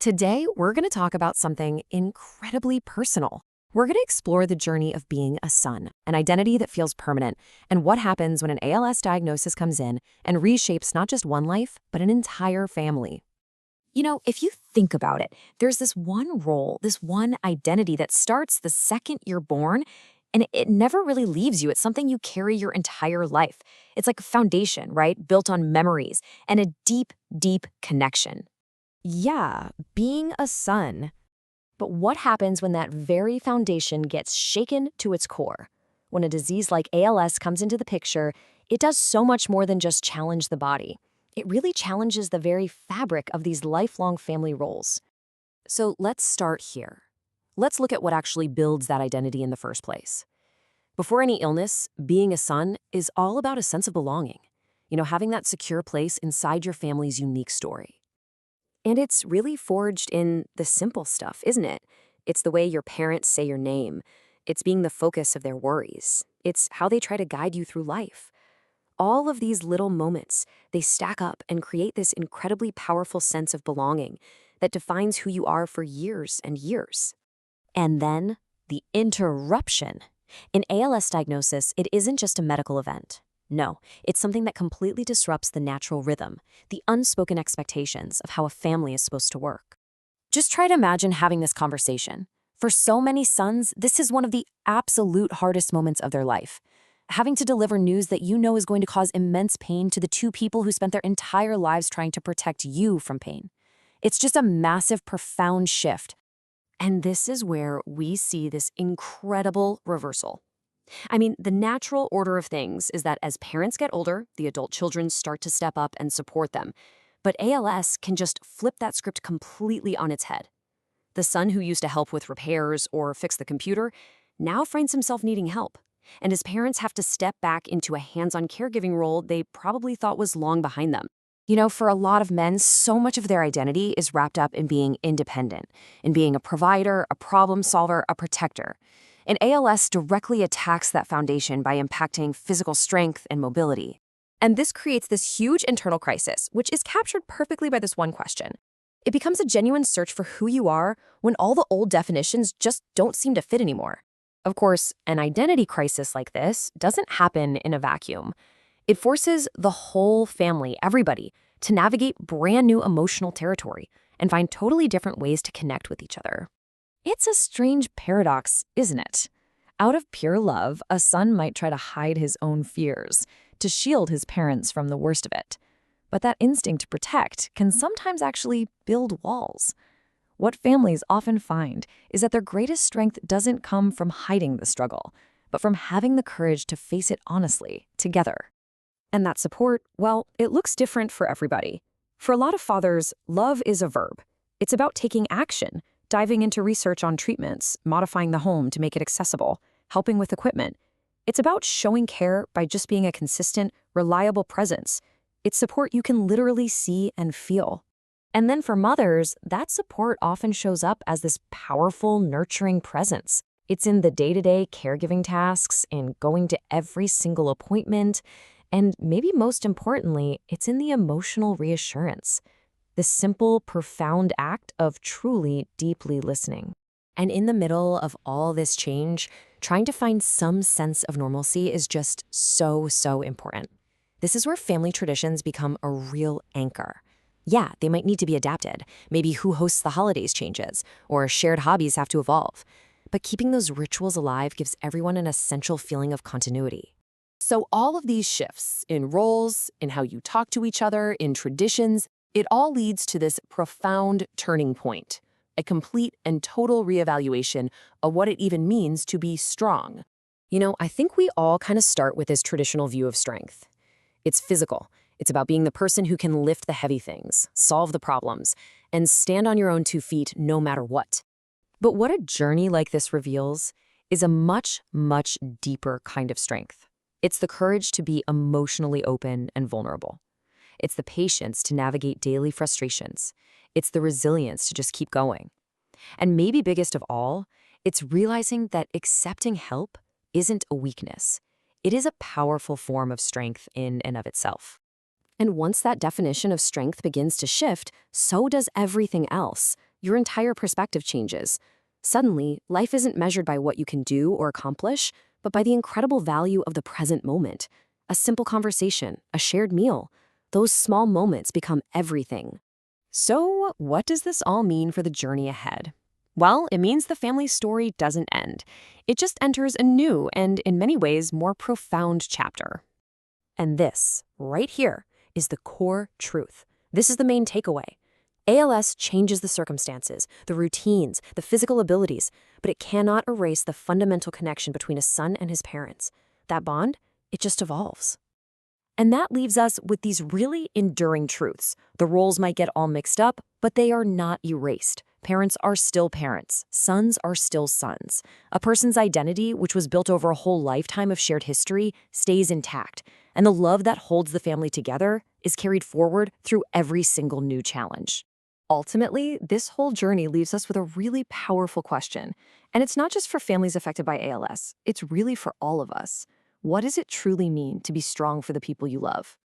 Today, we're going to talk about something incredibly personal. We're going to explore the journey of being a son, an identity that feels permanent, and what happens when an ALS diagnosis comes in and reshapes not just one life, but an entire family. If you think about it, there's this one role, this one identity that starts the second you're born, and it never really leaves you. It's something you carry your entire life. It's like a foundation, right? Built on memories and a deep, deep connection. Yeah, being a son. But what happens when that very foundation gets shaken to its core? When a disease like ALS comes into the picture, it does so much more than just challenge the body. It really challenges the very fabric of these lifelong family roles. So let's start here. Let's look at what actually builds that identity in the first place. Before any illness, being a son is all about a sense of belonging. Having that secure place inside your family's unique story. And it's really forged in the simple stuff, isn't it? It's the way your parents say your name. It's being the focus of their worries. It's how they try to guide you through life. All of these little moments, they stack up and create this incredibly powerful sense of belonging that defines who you are for years and years. And then, the interruption. In ALS diagnosis, it isn't just a medical event. No, it's something that completely disrupts the natural rhythm, the unspoken expectations of how a family is supposed to work. Just try to imagine having this conversation. For so many sons, this is one of the absolute hardest moments of their life. Having to deliver news that you know is going to cause immense pain to the two people who spent their entire lives trying to protect you from pain. It's just a massive, profound shift. And this is where we see this incredible reversal. The natural order of things is that as parents get older, the adult children start to step up and support them. But ALS can just flip that script completely on its head. The son who used to help with repairs or fix the computer now finds himself needing help. And his parents have to step back into a hands-on caregiving role they probably thought was long behind them. For a lot of men, so much of their identity is wrapped up in being independent, in being a provider, a problem solver, a protector. And ALS directly attacks that foundation by impacting physical strength and mobility. And this creates this huge internal crisis, which is captured perfectly by this one question. It becomes a genuine search for who you are when all the old definitions just don't seem to fit anymore. Of course, an identity crisis like this doesn't happen in a vacuum. It forces the whole family, everybody, to navigate brand new emotional territory and find totally different ways to connect with each other. It's a strange paradox, isn't it? Out of pure love, a son might try to hide his own fears, to shield his parents from the worst of it. But that instinct to protect can sometimes actually build walls. What families often find is that their greatest strength doesn't come from hiding the struggle, but from having the courage to face it honestly, together. And that support, well, it looks different for everybody. For a lot of fathers, love is a verb. It's about taking action, diving into research on treatments, modifying the home to make it accessible, helping with equipment. It's about showing care by just being a consistent, reliable presence. It's support you can literally see and feel. And then for mothers, that support often shows up as this powerful, nurturing presence. It's in the day-to-day caregiving tasks, in going to every single appointment, and maybe most importantly, it's in the emotional reassurance. The simple, profound act of truly, deeply listening. And in the middle of all this change, trying to find some sense of normalcy is just so, so important. This is where family traditions become a real anchor. Yeah, they might need to be adapted. Maybe who hosts the holidays changes, or shared hobbies have to evolve. But keeping those rituals alive gives everyone an essential feeling of continuity. So all of these shifts in roles, in how you talk to each other, in traditions, it all leads to this profound turning point, a complete and total reevaluation of what it even means to be strong. I think we all kind of start with this traditional view of strength. It's physical. It's about being the person who can lift the heavy things, solve the problems, and stand on your own 2 feet no matter what. But what a journey like this reveals is a much, much deeper kind of strength. It's the courage to be emotionally open and vulnerable. It's the patience to navigate daily frustrations. It's the resilience to just keep going. And maybe biggest of all, it's realizing that accepting help isn't a weakness. It is a powerful form of strength in and of itself. And once that definition of strength begins to shift, so does everything else. your entire perspective changes. Suddenly, life isn't measured by what you can do or accomplish, but by the incredible value of the present moment. A simple conversation, a shared meal, those small moments become everything. So, what does this all mean for the journey ahead? Well, it means the family story doesn't end. It just enters a new and, in many ways, more profound chapter. And this, right here, is the core truth. This is the main takeaway. ALS changes the circumstances, the routines, the physical abilities, but it cannot erase the fundamental connection between a son and his parents. That bond, it just evolves. And that leaves us with these really enduring truths. The roles might get all mixed up, but they are not erased. Parents are still parents. Sons are still sons. A person's identity, which was built over a whole lifetime of shared history, stays intact. And the love that holds the family together is carried forward through every single new challenge. Ultimately, this whole journey leaves us with a really powerful question. And it's not just for families affected by ALS. It's really for all of us. What does it truly mean to be strong for the people you love?